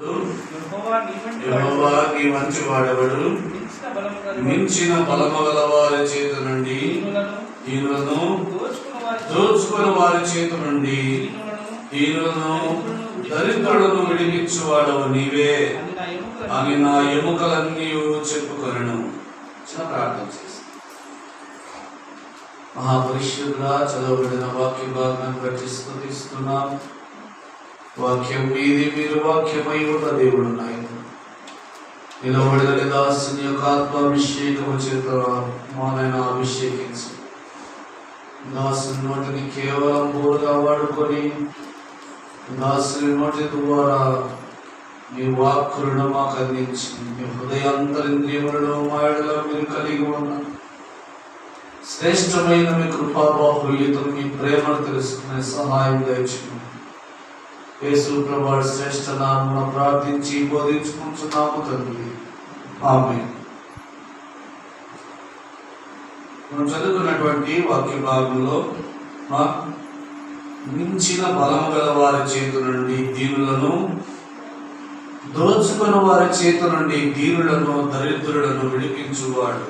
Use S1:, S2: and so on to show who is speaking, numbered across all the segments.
S1: యెహోవా నీ మంచి వాడెవడు? మించిన బలము గల వారి చేత నుండి దీనులను దోచుకుని వారి చేత నుండి దీనులను దరిద్రులను విడిపించువాడవు నీవే అని నా ఎముకలన్నీ చెప్పుకొనెను. చిన్న ప్రార్థన చేసి మహాపరిశుద్ధుడా, చదవబడిన వాక్య భాగాన్ని బట్టి స్తుతిస్తున్నాం. వాక్యం మీది, మీరు వాక్యమై ఉన్న దేవుడు నాయన. నిలబడిన దాసుని యొక్క ఆత్మాభిషేకము చేత మానైనా అభిషేకించి దాసుని నోటిని కేవలం బోరుగా వాడుకొని దాసుని నోటి ద్వారా నీ వాక్కులను మాకు అందించి మీ హృదయాంతరింద్రియములను మాయడలో మీరు కలిగి ఉన్న శ్రేష్టమైన మీ కృపాబాహుల్యత, మీ ప్రేమను తెలుసుకునే సహాయం దయచేయండి. యేసు ప్రభువు శ్రేష్ఠ నామమున ప్రార్థించి బోధించుకుంటున్నాము తండ్రి, ఆమేన్. మనం చదువుకున్నటువంటి వాక్య భాగంలో మించిన బలము గల వారి చేత నుండి దీనులను దోచుకుని వారి చేత నుండి దీనులను దరిద్రులను విడిపించువాడు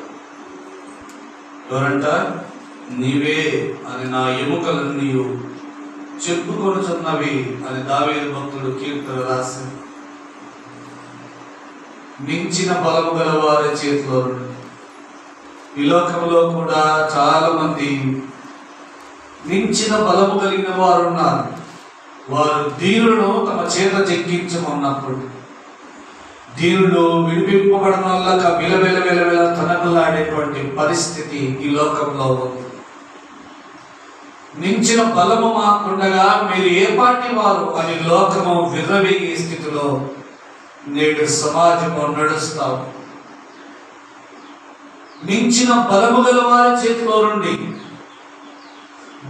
S1: ఎవరంట? నీవే అని నా ఎముకలన్నీ చెప్పుకొనుచున్నవి అని దావీదు భక్తుడు కీర్తన రాసి, మించిన బలము గల వారి చేతిలో ఈ లోకంలో కూడా చాలా మంది మించిన బలము కలిగిన వారు ఉన్నారు. వారు దీనులను తమ చేత చెక్కించుకున్నప్పుడు దీనులు విడిపింపబడిన వల్ల విలవిల తనకలాడేటువంటి పరిస్థితి ఈ లోకంలో ఉంది. మించిన బలము మాకుండగా మీరు ఏ పార్టీ వారు అని లోకము విర్రవీగే స్థితిలో నేడు సమాజము నడుస్తాం. మించిన బలము గల వారి చేతిలో నుండి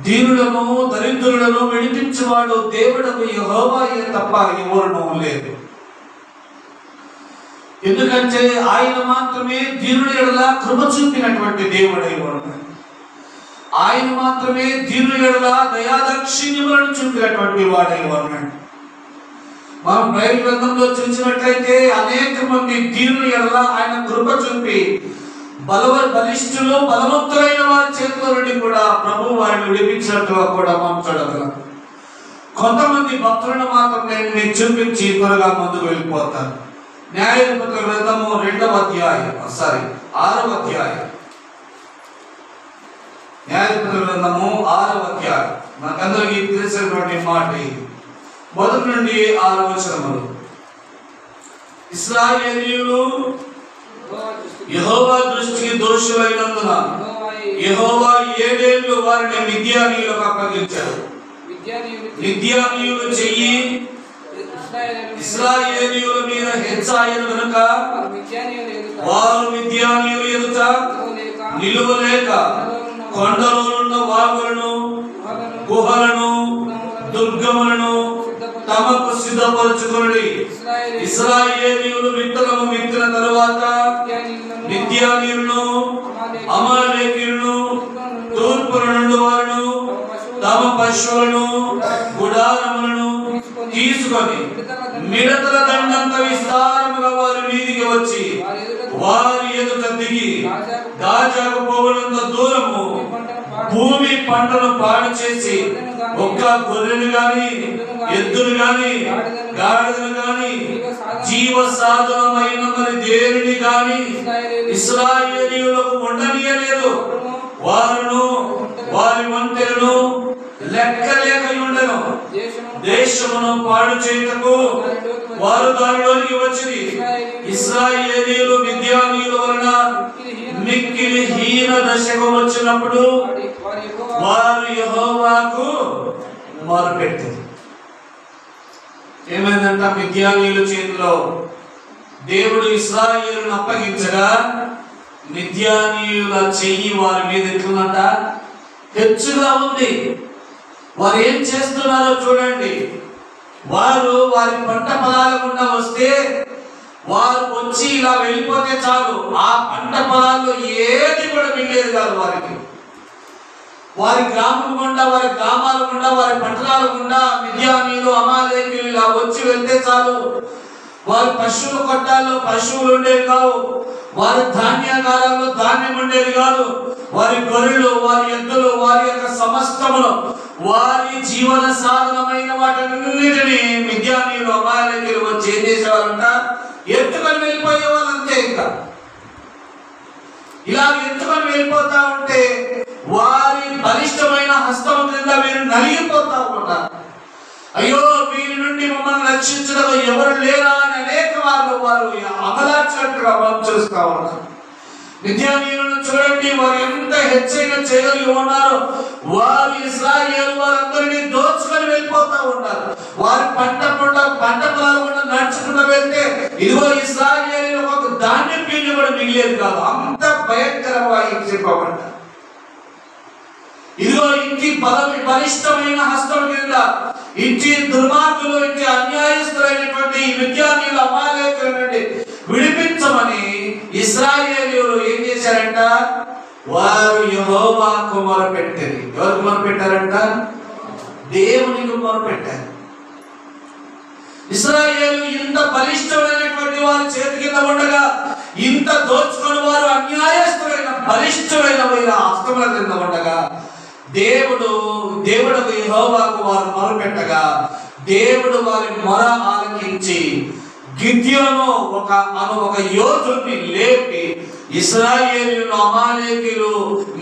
S1: దీనులను దరిద్రులను విడిపించువాడు దేవుడకు యెహోవాయే తప్ప ఎవరునూ లేదు. ఎందుకంటే ఆయన మాత్రమే దీనుల ఎడల కృప చూపినటువంటి దేవుడై ఉన్నాడు. ఆయన మాత్రమే దీనుల ఎడల దయాదాక్షిణ్యములను చూపినటువంటి వాడై ఉన్నాడు. మనం బైబిల్ గ్రంథంలో చూసినట్లయితే అనేక మంది దీనుల ఎడల ఆయన కృప చూపి బలిష్ఠులు బలవంతులైన వారి చేతిలో నుండి కూడా ప్రభు వారిని విడిపించినట్టుగా కూడా మనం చూడగలం. కొంతమంది భక్తులను మాత్రం నేను మీకు చూపించి త్వరగా ముందుకు వెళ్ళిపోతాను. న్యాయాధిపతుల గ్రంథము 6వ అధ్యాయం. న్యాయాధిపతుల గ్రంథము 6వ అధ్యాయం. మనకందరికీ తెలిసినటువంటి మాట ఇది. 1 నుండి 6వ వచనములు. ఇశ్రాయేలీయులు యెహోవా దృష్టికి దోషులైనందున యెహోవా 7 ఏళ్లు వారిని మిద్యానీయులకు అప్పగించారు. మిద్యానీయులు చెయ్యి ఇశ్రాయేలీయుల మీద హెచ్చాయను గనుక వారు మిద్యానీయుల ఎదుట నిలువలేక కొండలోనున్న వాగులను గుహలను దుర్గములను తమకు సిద్ధపరచుకొని ఇశ్రాయేలీయులు విత్తనము విత్తిన తరువాత మిద్యానీయులను అమాలేకీయులను తూర్పున నుండి వారును తమ పశువులను గుడారములను తీసుకొని మిడతల దండంత విస్తారముగా వారి మీదికి వచ్చి వారి ఎదుట దిగి గాజాకు పోవడంత దూరము భూమి పంటను పాడు చేసి ఒక్క గొర్రెను గాని ఎద్దును గాని గాడిదను గాని జీవ సాధనమైన మరి దేనిని గాని ఇశ్రాయేలీయులకు ఉండనీయలేదు. వారును వారి ఒంటెలను లెక్కలేక ఉండను. దేశమును పాడు చేయుటకు వారు దానిలోనికి వచ్చింది. ఇశ్రాయేలీయులు మిద్యానీయుల వలన మిక్కిలి హీన దశకు వచ్చినప్పుడు వారు యెహోవాకు మొరపెట్టారు. ఏమైందంట? మిద్యానీయుల చేతిలో దేవుడు ఇశ్రాయేలును అప్పగించగా మిద్యానీయుల చెయ్యి వారి మీద ఎట్లుందంట? హెచ్చుగా ఉంది. వారు ఏం చేస్తున్నారో చూడండి. వారు వారి పంట పొలాల గుండా వస్తే వారు వచ్చి ఇలా వెళ్ళిపోతే చాలు, ఆ పంట పొలాల్లో ఏది కూడా మిగిలేదు కాదు వారికి. వారి గ్రామం గుండా, వారి గ్రామాల గుండా, వారి పట్టణాల గుండా మిద్యానీయులు అమాలేకీయులు ఇలా వచ్చి వెళ్తే చాలు, వారి పశువుల కొట్టాల్లో పశువులు ఉండేవి కావు, వారి ధాన్యాగారాల్లో ధాన్యం ఉండేది కాదు. వారి గొర్రెలు, వారి ఎద్దులు, వారి యొక్క సమస్తములు, వారి జీవన సాధనమైన వాటన్నిటిని మిద్యానీయులు అమాలేకీయులు వచ్చి ఏం చేసేవారంట? ఎత్తుకొని వెళ్ళిపోయే వాళ్ళు అంతే. ఇంకా ఇలా ఎత్తుకొని వెళ్ళిపోతా ఉంటే వారి బలిష్టమైన హస్తం క్రింద మీరు నలిగిపోతా ఉంటారు. అయ్యో వీరి నుండి మమ్మల్ని రక్షించడం ఎవరు లేరా అని అనేక వారు అమలార్చినట్టుగా మనం చూస్తా ఉన్నారు. మిద్యానీయులను చూడండి, వారు ఎంత హెచ్చరిక చేయగలిగి ఉన్నారు. వారు ఇశ్రాయేలు వారందరినీ దోచుకొని వెళ్ళిపోతా ఉన్నారు. వారి పంట పొలాలు కూడా నడుచుకుంటూ వెళ్తే ఇదిగో ఇశ్రాయేలు ఒక ధాన్యం పిండి కూడా మిగిలేదు కాదు. అంత భయంకరంగా చెప్పబడ్డారు. ఇదిగో ఇంటి బలిష్టమైన హస్తం కింద ఇంటి దుర్మార్గులు, ఇంటి అన్యాయస్తులైనటువంటి మిద్యానీయులు అమాలేకుల నుండి విడిపించమని ఇశ్రాయేలీయులు ఏం చేశారంట? వారు యెహోవాకు మొరపెట్టారు. ఎవరికి మొరపెట్టారంట? దేవునికి మొరపెట్టారు. ఇశ్రాయేలు ఇంత బలిష్టమైనటువంటి వారి చేతి కింద ఉండగా, ఇంత దోచుకొని వారు అన్యాయస్తులైన బలిష్టమైన హస్తముల కింద ఉండగా, దేవుడు యెహోవాకు వారు మొరపెట్టగా దేవుడు వారి మొర ఆలకించి గిద్యోను ఒక యోధుడిని లేపి ఇశ్రాయేలీయులు అమాలేకీయులు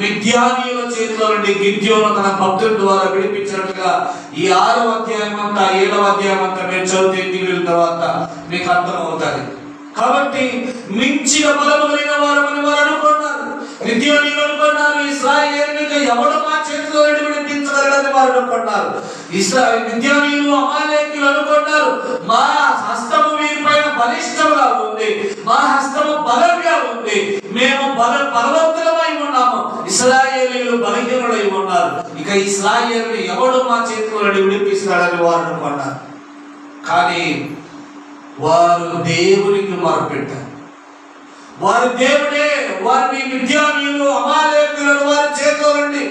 S1: మిద్యానీయుల చేతిలో నుండి గిద్యోను తన భక్తుల ద్వారా విడిపించినట్టుగా ఈ 6వ అధ్యాయం అంతా 7వ అధ్యాయం అంతా మీరు చదివితే మిగిలిన తర్వాత మీకు అర్థమవుతుంది. కాబట్టి మించిన బలము కలిగిన వారమని వారు అనుకున్నారు. మిద్యానీయులు అనుకున్నారు ఇశ్రాయేలుని ఎవడు మా చేతిలో నుండి విడిపించగలడని వారు అనుకున్నారు. మిద్యానీయులు అమాలేకీయులు అనుకున్నారు మా హస్తము వీరిపైన బలిష్టంగా ఉంది, మా హస్తము బలంగా ఉంది, మేము బలవంతులమై ఉన్నాము, ఇశ్రాయేలీయులు బలహీనులై ఉన్నారు, ఇక ఇశ్రాయేలుని ఎవడు మా చేతిలో నుండి విడిపిస్తాడని వారు అనుకున్నారు. కానీ వారు దేవునికి మొరపెట్టారు. వారి దేవుడే వారిని మిద్యానీయులు అమాలేకీయులను వారి చేతిలో నుండి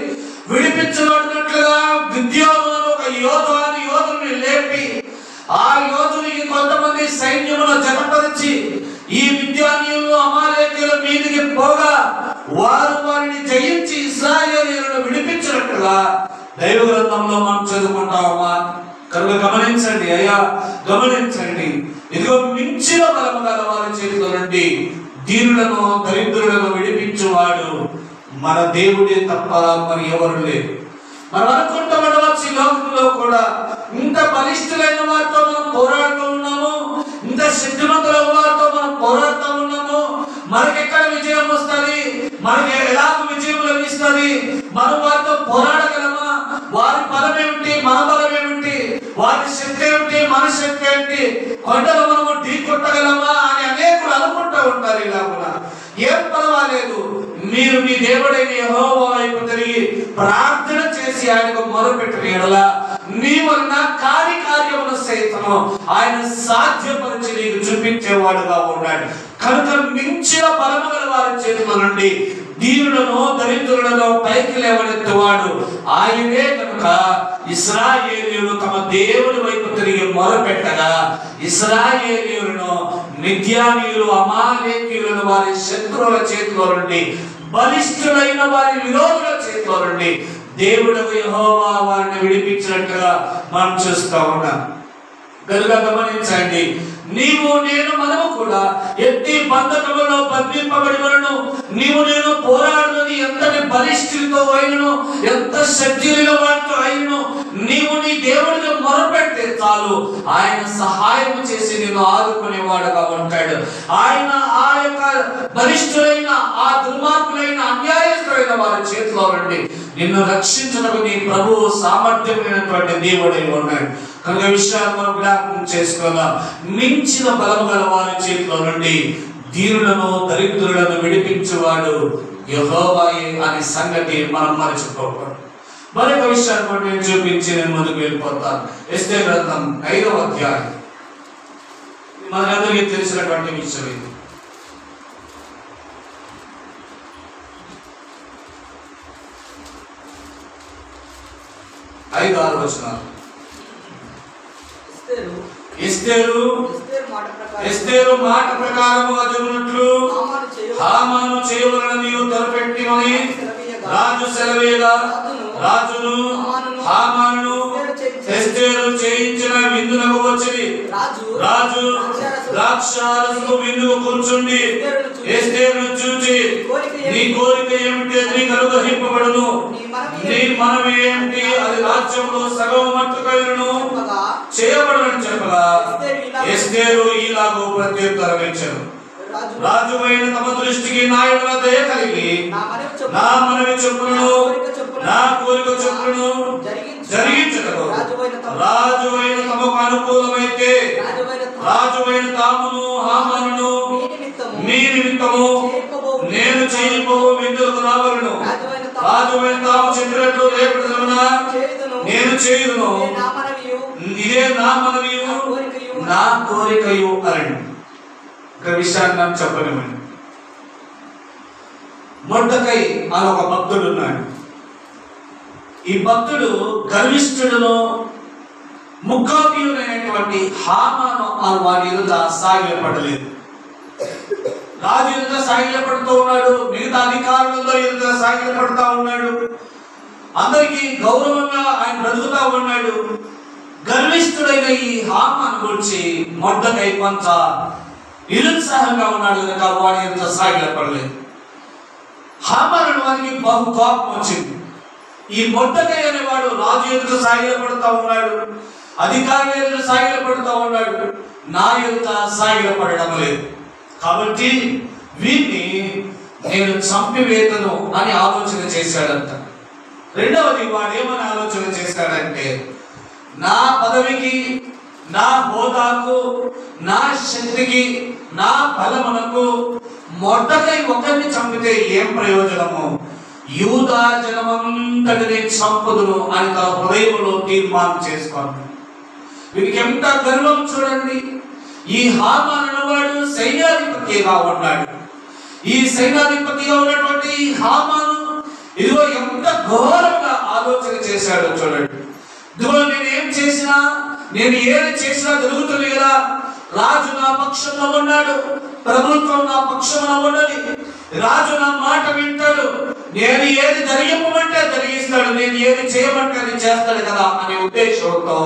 S1: విడిపించబడినట్లుగా గిద్యోను ఒక యోధుని లేపి ఆ యోధునికి కొంతమంది సైన్యమును జతపరిచి ఈ మిద్యానీయులు అమాలేకీయుల మీదికి పోగా వారు వారిని జయించి ఇశ్రాయేలీయులను విడిపించినట్లుగా దైవ గ్రంథంలో మనం చదువుకుంటామా? కనుక గమనించండి అయ్యా, గమనించండి. ఇదిగో మించిన బలము గల వారి చేతిలో నుండి దీనులను దరిద్రులను విడిపించువాడు మన దేవుడే తప్ప మరి ఎవరు లేరు. మనం అనుకుంటూ ఉండవచ్చు ఈ లోకంలో కూడా ఇంత బలిష్ఠులైన వారితో మనం పోరాడుతూ ఉన్నాము, ఇంత శక్తివంతులైన వారితో మనం పోరాడుతూ ఉన్నాము, మనకెక్కడ విజయం వస్తుంది, మనకి ఎలాగ విజయం లభిస్తుంది, మనం వారితో పోరాడగలమా, వారి బలం ఏమిటి మన బలం ఏమిటి, వారి శక్తి ఏమిటి మన శక్తి ఏమిటి, కొండలు మనము ఢీ కొట్టగలమా అని అనేకులు అనుకుంటూ ఉంటారు. ఇలా కూడా ఏం పర్వాలేదు, మీరు మీ దేవుడైన యెహోవా వైపు తిరిగి ప్రార్థన చేసి ఆయనకు మొరపెట్టిన యెడల నీ వలన కార్యమును సైతము ఆయన సాధ్యపరిచి నీకు చూపించేవాడుగా ఉన్నాడు. కనుక మించిన బలము గల వారి చేతుల నుండి దీనులను దరిద్రులను పైకి లేవనెత్తువాడు ఆయనే. కనుక ఇశ్రాయేలీయులు తమ దేవుని వైపు తిరిగి మొరపెట్టగా ఇశ్రాయేలీయులను మిద్యానీయులు అమాలేకీయులను వారి శత్రువుల చేతిలో నుండి, బలిష్ఠులైన వారి విరోధుల చేతిలో నుండి దేవుడు యెహోవా వారిని విడిపించినట్టుగా మనం చూస్తూ ఉన్నాం. కనుక గమనించండి, నీవు నేను మనము కూడా ఎట్టి బంధకములో బంధింపబడి మనను నీవు నేను పోరాడునది ఎంతటి బలిష్ఠులతో అయినను ఎంత శక్తిలో వారితో అయినను నీవు నీ దేవుడికి మొరపెడితే చాలు ఆయన సహాయం చేసి నిన్ను ఆదుకునేవాడుగా ఉంటాడు. ఆయన ఆ యొక్క బలిష్ఠులైన ఆ దుర్మార్గులైన అన్యాయస్తులైన వారి చేతిలో నుండి నిన్ను రక్షించడానికి నీ ప్రభువు సామర్థ్యమైనటువంటి దేవుడై ఉన్నాడు. కనుక విషయాలు మనం జ్ఞాపకం చేసుకున్నాం. మించిన బలము గల వారి చేతిలో నుండి దీనులను దరిద్రులను విడిపించేవాడు యెహోవాయే అనే సంగతి మనం మరచిపోకూడదు. మరొక విషయాన్ని కూడా నేను చూపించి నేను ముందుకు వెళ్ళిపోతాను. ఎస్తేరు గ్రంథం 5వ అధ్యాయం, మనందరికీ తెలిసినటువంటి విషయం ఇది. 5-6 వచనాలు. ఎస్తేరు మాట ప్రకారముగా జరుగునట్లు హామాను చేయవలన నీవు తలపెట్టినని రాజు సెలవేగా రాజును హామాను ఎస్తేరు చేయించిన విందునకు వచ్చి రాజు ద్రాక్షారసము విందుకు కూర్చుండి ఎస్తేరును చూచి నీ కోరిక ఏమిటి అది నీకు అనుగ్రహింపబడును, నీ మనవి ఏమిటి అది రాజ్యంలో సగం మట్టుకైనను చేయబడునని చెప్పగా ఎస్తేరు ఈలాగు ప్రత్యుత్తరం ఇచ్చెను. రాజువైన తమ దృష్టికి నాయకుల దయ కలిగి నా మనవి చొప్పును నా కోరిక చొప్పును జరిగించటకు రాజువైన తమకు అనుకూలమైతే రాజువైన తామును హామానును మీ నిమిత్తము నేను చేయబోవు విందులకు రావలను. రాజువైన తాము చెప్పినట్లు రేపటి దినమున నేను చేయుదును, ఇదే నా మనవియు నా కోరికయు అనండి. ఒక విషయాన్ని నాకు చెప్పనివ్వండి. మొర్దెకై అని ఒక భక్తుడు ఉన్నాడు. ఈ భక్తుడు గర్విష్ఠుడును ముఖాభియుడైనటువంటి హామాను అని వారి ఎదుట సాగిలపడలేదు. రాజు ఎదుట సాగిలపడుతూ ఉన్నాడు, మిగతా అధికారులందరూ ఎదుట సాగిలపడుతూ ఉన్నాడు, అందరికీ గౌరవంగా ఆయన బ్రతుకుతా ఉన్నాడు. గర్విష్ఠుడైన ఈ హామాను గురించి మొర్దెకై కొంత నిరుత్సాహంగా ఉన్నాడు కనుక వాడి ఎదుట సాగిలపడలేదు. హామాను వారికి బహు కోపం వచ్చింది. ఈ మొర్దెకై అనేవాడు రాజు ఎదుట సాగిలపడుతూ ఉన్నాడు, అధికారుల ఎదుట సాగిలపడుతూ ఉన్నాడు, నా ఎదుట సాగిలపడడం లేదు, కాబట్టి వీరిని నేను చంపివేతను అని ఆలోచన చేశాడంట. రెండవది వాడు ఏమని ఆలోచన చేశాడంటే, నా పదవికి నా హోదాకు నా శక్తికి నా బలమునకు మొర్దెకై ఒకరిని చంపితే ఏం ప్రయోజనము, యూదా జనమంతటిని చంపుదును అని తన హృదయంలో తీర్మానం చేసుకోండి. వీరికి ఎంత గర్వం చూడండి. ఈ హామాను అనేవాడు సైన్యాధిపతిగా ఉన్నాడు. ఈ సైన్యాధిపతిగా ఉన్నటువంటి ఈ హామాను ఇదిగో ఎంత ఘోరంగా ఆలోచన చేశాడో చూడండి. ఇదిగో నేను ఏం చేసినా, నేను ఏది చేసినా జరుగుతుంది కదా, రాజు నా పక్షంలో ఉన్నాడు, ప్రభుత్వం నా పక్షంలో ఉన్నది, రాజు నా మాట వింటాడు, నేను ఏది జరిగిపోమంటే జరిగిస్తాడు, నేను ఏది చేయమంటే అది చేస్తాడు కదా అనే ఉద్దేశంతో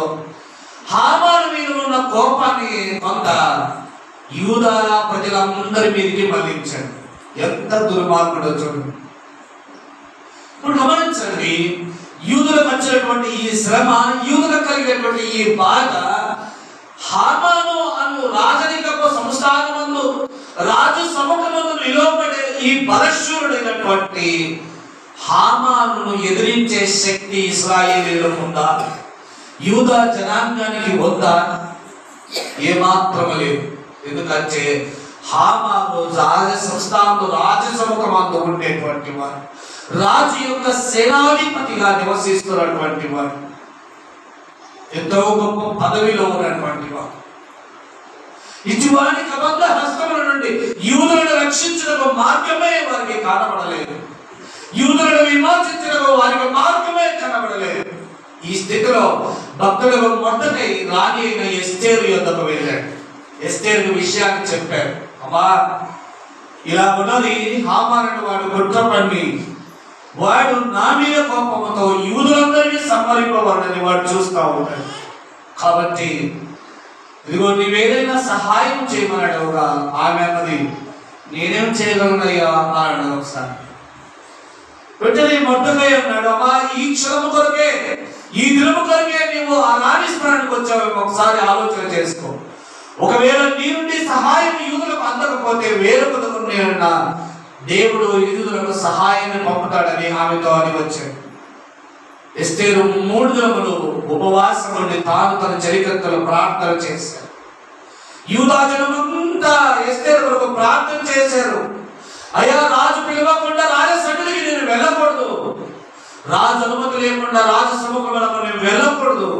S1: హామాను మీద ఉన్న కోపాన్ని కొంత యూదా ప్రజలందరి మీదకి మళ్లించాడు. ఎంత దుర్మార్గుడో చూడండి. ఇప్పుడు గమనించండి, యూదులకు వచ్చినటువంటి ఈ శ్రమ, యూదులకు కలిగినటువంటి ఈ బాధ హామాను అను రాజరికపు సంస్థానమందు రాజు సముఖమందు నిలవబడే ఈ బలశూరుడైనటువంటి హామానును ఎదిరించే శక్తి ఇశ్రాయేలీయులకు ఉందా? యూదా జనాంగానికి ఉందా? ఏమాత్రం లేదు. ఎందుకంటే హామాను రాజ సంస్థానంలో రాజసముఖమందు ఉండేటువంటి వారు, రాజు యొక్క సేనాధిపతిగా నివసిస్తున్నటువంటి వారు, ఎంతో గొప్ప పదవిలో ఉన్నటువంటి వారు. ఇటువంటి కబంధ హస్తముల నుండి యూదులను రక్షించడం మార్గమే వారికి కనబడలేదు. యూదులను విమర్శించడం వారికి మార్గమే కనబడలేదు. ఈ స్థితిలో భక్తుడు మొర్దెకై రాణి అయిన ఎస్తేరు యొద్దకు వెళ్ళాడు. ఎస్తేరు విషయాన్ని చెప్పాడు. అమ్మా, ఇలా ఉన్నది, హామాను వాడు కుట్రపన్ని వాడు నా మీద కోపంతో యూదులందరినీ సంహరింపబడని వాడు చూస్తూ ఉంటాడు. కాబట్టి ఇదిగో నీవేదైనా సహాయం చేయమన్నాడుగా. ఆమె అన్నది, నేనేం చేయగలనయ్యా అన్నాడు. ఒకసారి వెంటనే మొర్దెకై అన్నాడు, అమ్మా, ఈ క్షణము కొరకే, ఈ దినము కొరకే నీవు ఆ రాణి స్థానానికి వచ్చావు, ఒకసారి ఆలోచన చేసుకో. ఒకవేళ నీ నుండి సహాయం యూదులకు అందకపోతే వేరొక దేవుడు యూదులకు సహాయాన్ని పంపుతాడని ఆమెతో అని వచ్చాడు. ఎస్తేరు 3 దినములు ఉపవాసం నుండి తాను తన చరికత్తలు ప్రార్థన చేశారు. యూదా జనమంతా ఎస్తేరు కొరకు ప్రార్థన చేశారు. అయ్యా, రాజు పిలవకుండా రాజ సన్నిధికి నేను వెళ్ళకూడదు, రాజు అనుమతి లేకుండా రాజ సముఖములకు నేను వెళ్ళకూడదు.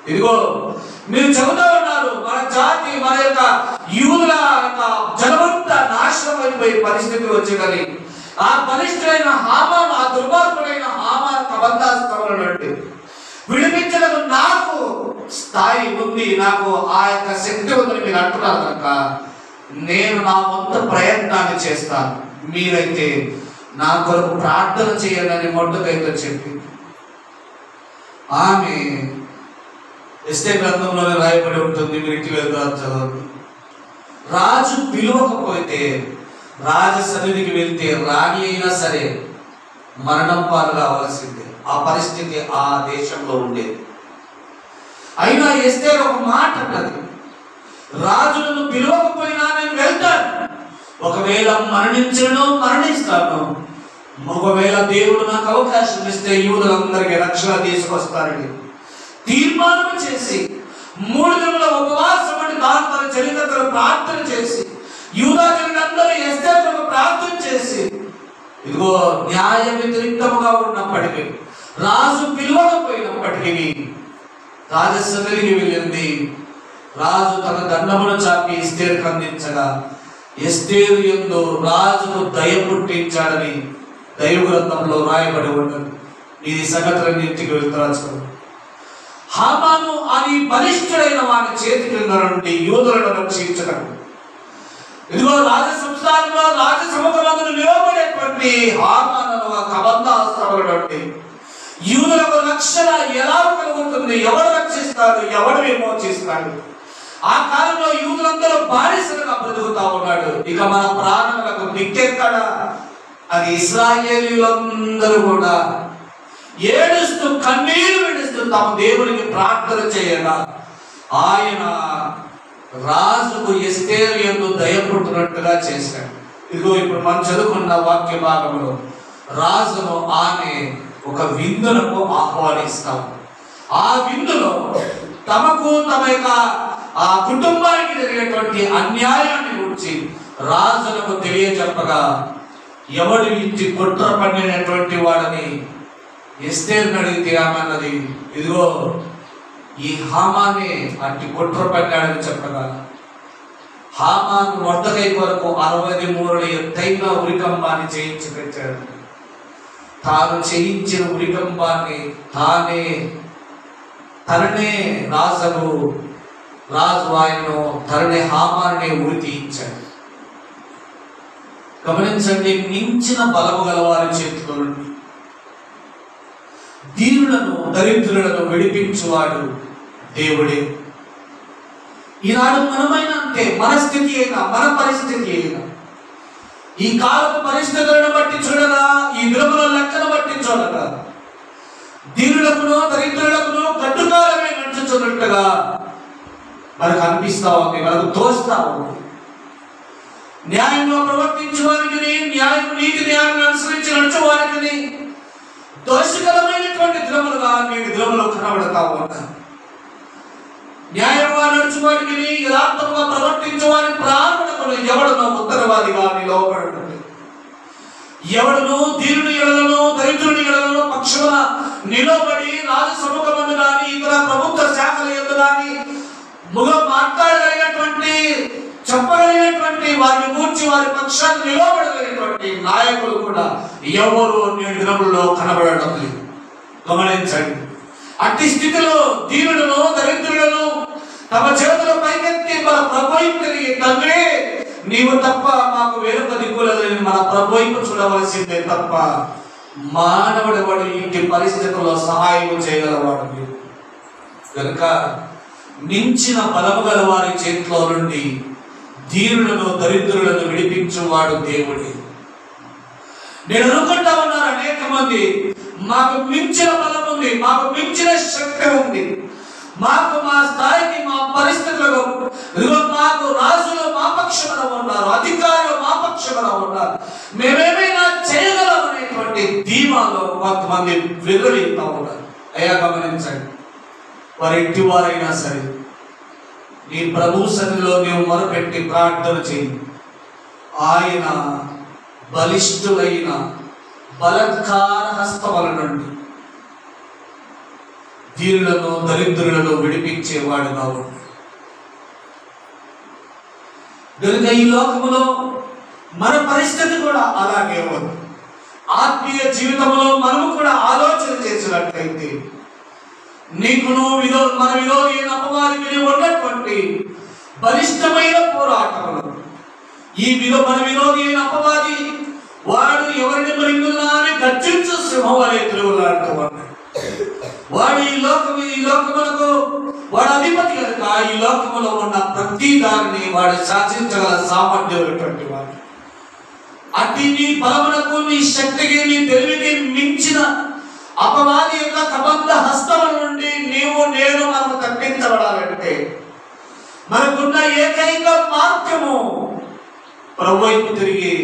S1: ఇదిగో మీరు చెబుతా ఉన్నారు, మన జాతి, మన యొక్క యూదుల యొక్క జనమంతా నాశనం అయిపోయే పరిస్థితి వచ్చిందని. ఆ బలిష్ఠుడైన హామాను, ఆ దుర్మార్గుడైన హామాను కబంధాస్తముల నుండి విడిపించడం నాకు స్థాయి ఉంది, నాకు ఆ యొక్క శక్తి ఉందని మీరు అంటున్నారు కనుక నేను నా వంతు ప్రయత్నాన్ని చేస్తాను, మీరైతే నా కొరకు ప్రార్థన చేయాలని మొట్టకైతే చెప్పి ఆమె ఎస్తేర్ గ్రంథంలోనే రాయబడి ఉంటుంది. మీరు ఇంటికి వెళ్తారు చదవండి. రాజు పిలువకపోతే రాజ సన్నిధికి వెళ్తే రాణి అయినా సరే మరణం పాలు కావాల్సిందే. ఆ పరిస్థితి ఆ దేశంలో ఉండేది. అయినా ఎస్తేర్ ఒక మాట అన్నది, రాజులను పిలవకపోయినా నేను వెళ్తాను, ఒకవేళ మరణిస్తాను, ఒకవేళ దేవుడు నాకు అవకాశం ఇస్తే యూదులందరికీ రక్షణ తీసుకొస్తారని తీర్మానం చేసి 3 దినాల ఉపవాసం అని దాని తన చరిత్రను ప్రార్థన చేసి యూదా జనులందరూ ఎస్తేరుకు ప్రార్థన చేసి, ఇదిగో న్యాయ వ్యతిరేకముగా ఉన్నప్పటికీ రాజు పిలవకపోయినప్పటికీ రాజసన్నిధికి వెళ్ళింది. రాజు తన దండమును చాపి ఎస్తేరుకు అందించగా ఎస్తేరు యందు రాజుకు దయ పుట్టించాడని దైవ గ్రంథంలో రాయబడి ఉన్నది. ఇది సంగతులన్నింటికి వెళ్తారు. హామాను అని బలిష్ఠుడైన వారి చేతి క్రింద నుండి యూదులను రక్షించడం, ఇదిగో రాజ సంస్థానంలో రాజసముఖమందును నిలబడేటువంటి హామాను కబంధాస్త్రములటువంటి యూదులకు రక్షణ ఎలా కలుగుతుంది, ఎవడు రక్షిస్తాడు, ఎవడు విమోచిస్తాడు? ఆ కాలంలో యూదులందరూ బానిసలుగా బ్రతుకుతా ఉన్నాడు. ఇక మన ప్రాణములకు దిక్కెక్కడ అని ఇశ్రాయేలీయులందరూ కూడా ఏడుస్తూ కన్నీరు విడుస్తూ తమ దేవునికి ప్రార్థన చేయగా ఆయన రాజుకు ఎస్తేరు యందు దయ పుట్టినట్టుగా చేశాడు. ఇదిగో ఇప్పుడు మనం చదువుకున్న వాక్య భాగంలో రాజును ఆమె ఒక విందులకు ఆహ్వానిస్తాం. ఆ విందులో తమకు తమ యొక్క ఆ కుటుంబానికి జరిగేటువంటి అన్యాయాన్ని గురించి రాజులకు తెలియజెప్పగా ఎవడు ఇంటి కుట్ర పన్నినటువంటి వాడని ఎస్తేరుని అడిగితే ఆమె అన్నది, ఇదిగో ఈ హామానే అట్టి కుట్ర పన్నాడని చెప్పగా హామాను మొట్టకై కొరకు 60 మూరల ఎత్తైన ఉరికంబాన్ని చేయించి పెట్టాడు. తాను చేయించిన ఉరికంబాన్ని తననే రాజు ఆయనను తననే హామాన్ని ఉరి తీయించాడు. గమనించండి, మించిన బలము గల వారి చేతిలో నుండి దీనులను దరిద్రులను విడిపించువాడు దేవుడే. ఈనాడు మనమైన అంతే, మన స్థితి అయినా మన పరిస్థితి అయినా ఈ కాలపు పరిస్థితులను బట్టి చూడగా, ఈ విలువల లెక్కను బట్టి చూడగా దీనులకును దరిద్రులకును గడ్డుకాలమే నడుచుచున్నట్టుగా మనకు అనిపిస్తా ఉంది, మనకు తోస్తా ఉంది. న్యాయంగా ప్రవర్తించే వారికి, నీతి న్యాయం అనుసరించి నడిచే వారికి దోషకరమైనటువంటి దినములుగా నేటి దినములు కనబడతా ఉంటారు. న్యాయంగా నడుచువాడికి, యథార్థంగా ప్రవర్తించే వారి ప్రాణములకు ఎవడునో ఉత్తరవాదిగా నిలవబడుతుంది. ఎవడును దీనుని ఎడలను దరిద్రుని ఎడలను పక్షమున నిలబడి రాజసముఖమందు కానీ ఇతర ప్రభుత్వ శాఖల యందు కానీ మాట్లాడగలిగినటువంటి, చెప్పగలిగినటువంటి, వారిని గూర్చి వారి పక్షాన్ని నిలబడగలిగినటువంటి నాయకులు కూడా ఎవరు నేటి దినములలో కనబడడం లేదు. గమనించండి, అట్టి స్థితిలో దీనులను దరిద్రులను తమ చేతుల పైకెత్తి మన ప్రభువుకు తిరిగి, తండ్రి నీవు తప్ప మాకు వేరొక దిక్కులేదని మన ప్రభువుకు చూడవలసిందే తప్ప మానవుడు వాడు ఇంటి పరిస్థితుల్లో సహాయం చేయగలవాడు లేదు. కనుక మించిన బలము గల వారి చేతిలో నుండి దీనులను దరిద్రులను విడిపించువాడు దేవుడే. నేను అనుకుంటా ఉన్నారు అనేక మంది, మాకు మించిన బలం ఉంది, మాకు మించిన శక్తి ఉంది, మాకు మా స్థాయికి మా పరిస్థితులకు మాకు రాజులు మా పక్షమున ఉన్నారు, అధికారులు మా పక్షమున ఉన్నారు, మేమేమైనా చేయగలం అనేటువంటి ధీమాలో కొంతమంది వెలువడుతూ ఉన్నారు. అయ్యా గమనించండి, వారి ఇంటి వారైనా సరే నీ ప్రభు సన్నిధిలో నీవు మొరపెట్టి ప్రార్థన చేయి. ఆయన బలిష్ఠులైన బలత్కార హస్తముల నుండి దీనులను దరిద్రులను విడిపించేవాడుగా ఉన్నాడు. కనుక ఈ లోకములో మన పరిస్థితి కూడా అలాగే ఉంది. ఆత్మీయ జీవితంలో మనము కూడా ఆలోచన చేసినట్లయితే నీకును మన విరోధి అయిన అపవాదికి ఉన్నటువంటి బలిష్టమైన పోరాటములు. మన విరోధి అయిన అపవాది వాడు ఎవరిని మరింగులా అని గర్జించు సింహం వలె తిరుగులాడుతూ ఉన్నాడు. వాడు ఈ లోకములకు వాడు అధిపతి కనుక ఈ లోకములో ఉన్న ప్రతి దానిని వాడు శాసించగల సామర్థ్యమైనటువంటి వాడు. అట్టి నీ బలమునకు, నీ శక్తికి, నీ తెలివికి మించిన అపవాది యొక్క కబంధ హస్తముల నుండి నేను మనము తప్పించబడాలంటే మనకున్న ఏకైక మార్గము ప్రభు వైపు తిరిగి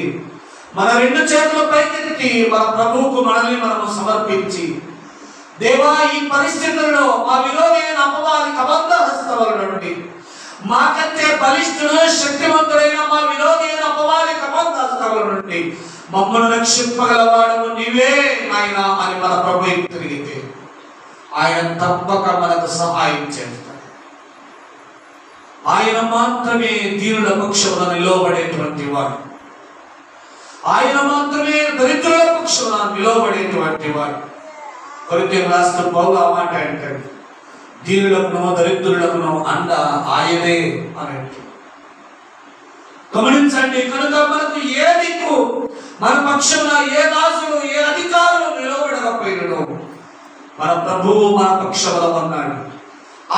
S1: మన రెండు చేతుల పైకెత్తి మన ప్రభువుకు మనల్ని మనము సమర్పించి, దేవా, ఈ పరిస్థితుల్లో మా విరోధి అయిన అపవాది కబంధ హస్తముల నుండి, మాకంటే బలిష్ఠుడు శక్తివంతుడైన మా విరోధి అయిన అపవాది కబంధ హస్తముల నుండి మమ్మల్ని రక్షింపగలవాడు నీవే నాయన అని మన ప్రభు వైపు తిరిగితే ఆయన తప్పక మనకు సహాయం చేస్తాడు. ఆయన మాత్రమే దీనుల పక్షమున నిలవబడేటువంటి వాడు. ఆయన మాత్రమే దరిద్రుల పక్షమున నిలవబడేటువంటి వాడు. కొరింథీయులకు రాసిన పౌలు ఆ మాట అంటాడు, దీనులకును దరిద్రులకును అండ ఆయనే అని. గమనించండి, కనుక మనకు ఏ దిక్కు, మన పక్షమున ఏ దాసులు, ఏ అధికారులు నిలబడకపోయినను మన ప్రభువు మన పక్షమున ఉన్నాడు.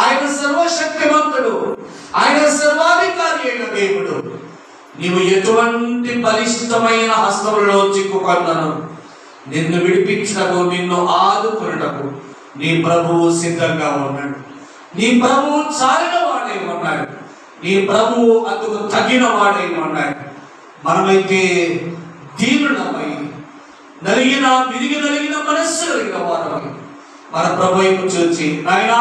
S1: ఆయన సర్వశక్తిమంతుడు, ఆయన సర్వాధికారి అయిన దేవుడు. నీవు ఎటువంటి బలిష్టమైన హస్తములలో చిక్కుకొన్నను నిన్ను విడిపించటకు, నిన్ను ఆదుకున్నటకు నీ ప్రభువు సిద్ధంగా ఉన్నాడు. నీ ప్రభువు చాలిన వాడై ఉన్నాడు. నీ ప్రభువు అందుకు తగిన వాడై ఉన్నాడు. మనమైతే దీనులమై విరిగి నలిగిన మనస్సు కలిగిన వారమై మన ప్రభు వైపు చూచి, నాయనా,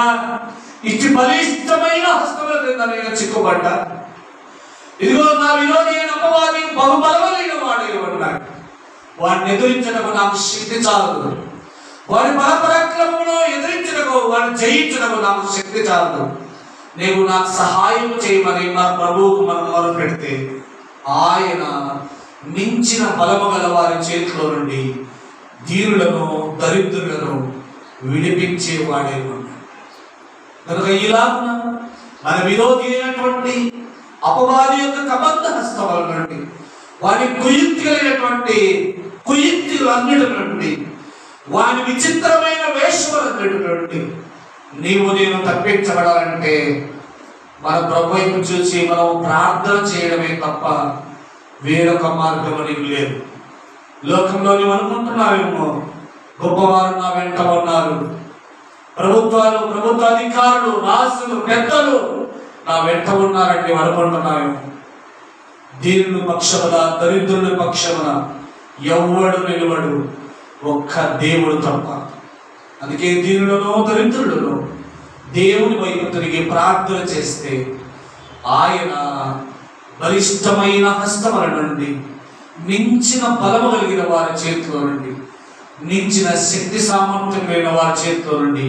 S1: ఇటు బలిష్టమైన హస్తముల క్రింద నేను చిక్కుబడ్డా, ఇదిగో నా విరోధి అయిన అపవాది బహుబలమైన వాడై ఉన్నాడు. వాడిని ఎదురించటకు నాకు శక్తి చాలదు. వాడి బలపరాక్రమమును ఎదిరించటకు, వాడిని జయించటకు నాకు శక్తి చాలదు. నీవు నాకు సహాయం చేయమని మన ప్రభువుకు మనం మొదలు పెడితే ఆయన మించిన బలము గల వారి చేతిలో నుండి దీనులను దరిద్రులను విడిపించేవాడే ఉన్నాడు. కనుక ఇలాగున మన విరోధి అయినటువంటి అపవాది యొక్క కబంధ హస్తముల నుండి, వారి కుయుక్తులన్నిటి నుండి, వారి విచిత్రమైన వేషములన్నిటి నుండి నీవు నేను తప్పించబడాలంటే మన ప్రభు వైపు చూసి మనం ప్రార్థన చేయడమే తప్ప వేరొక మార్గం నీకు లేదు. లోకంలో నీవు అనుకుంటున్నావేమో, గొప్పవారు నా వెంట ఉన్నారు, ప్రభుత్వ అధికారులు, రాజులు, పెద్దలు నా వెంట ఉన్నారంటే అనుకుంటున్నావేమో. దీనుల పక్షమున, దరిద్రుల పక్షమున ఎవ్వడు నిలవడు, ఒక్క దేవుడు తప్ప. అందుకే దీనులను దరిద్రులను దేవుని వైపు తిరిగి ప్రార్థన చేస్తే ఆయన బలిష్టమైన హస్తముల నుండి, మించిన బలము కలిగిన వారి చేతిలో నుండి, మించిన శక్తి సామర్థ్యమైన వారి చేతిలో నుండి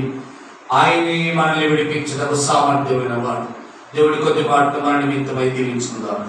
S1: ఆయనే మనల్ని విడిపించడానికి సామర్థ్యమైన వాడు. దేవుడి కొద్ది పాటలు మన నిమిత్తమై దీవించుకుందాం.